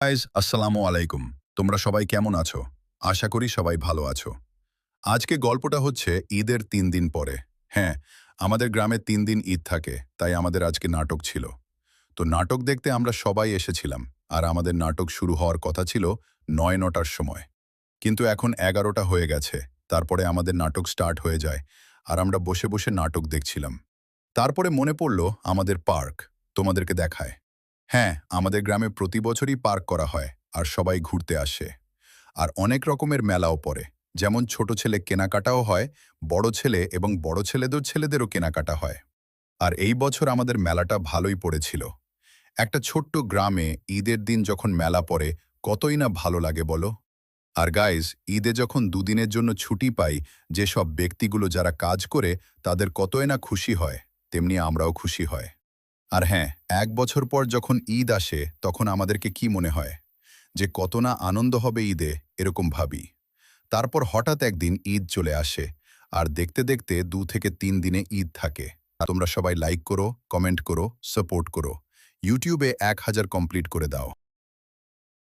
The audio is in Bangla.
গাইজ আসসালামু আলাইকুম। তোমরা সবাই কেমন আছো? আশা করি সবাই ভালো আছো। আজকে গল্পটা হচ্ছে ঈদের ৩ দিন পরে। হ্যাঁ, আমাদের গ্রামে ৩ দিন ঈদ থাকে, তাই আমাদের আজকে নাটক ছিল। তো নাটক দেখতে আমরা সবাই এসেছিলাম, আর আমাদের নাটক শুরু হওয়ার কথা ছিল ৯:০০-৯টার সময়। কিন্তু এখন ১১টা হয়ে গেছে, তারপরে আমাদের নাটক স্টার্ট হয়ে যায়, আর আমরা বসে বসে নাটক দেখছিলাম। তারপরে মনে পড়ল আমাদের পার্ক, তোমাদেরকে দেখায়। হ্যাঁ, আমাদের গ্রামে প্রতি বছরই পার্ক করা হয়, আর সবাই ঘুরতে আসে। আর অনেক রকমের মেলাও পড়ে, যেমন ছোট ছেলে কেনাকাটাও হয়, বড় ছেলে এবং বড় ছেলেদেরও কেনাকাটা হয়। আর এই বছর আমাদের মেলাটা ভালোই পড়েছিল। একটা ছোট্ট গ্রামে ঈদের দিন যখন মেলা পড়ে, কতই না ভালো লাগে বলো। আর গাইজ, ঈদে যখন দুদিনের জন্য ছুটি পাই, যেসব ব্যক্তিগুলো যারা কাজ করে তাদের কতই না খুশি হয়, তেমনি আমরাও খুশি হয়। আর হ্যাঁ, ১ বছর পর যখন ঈদ আসে তখন আমাদেরকে কি মনে হয় যে কত না আনন্দ হবে ঈদে, এরকম ভাবি। তারপর হঠাৎ একদিন ঈদ চলে আসে, আর দেখতে দেখতে ২ থেকে ৩ দিনে ঈদ থাকে। তোমরা সবাই লাইক করো, কমেন্ট করো, সাপোর্ট করো। ইউটিউবে ১,০০০ কমপ্লিট করে দাও।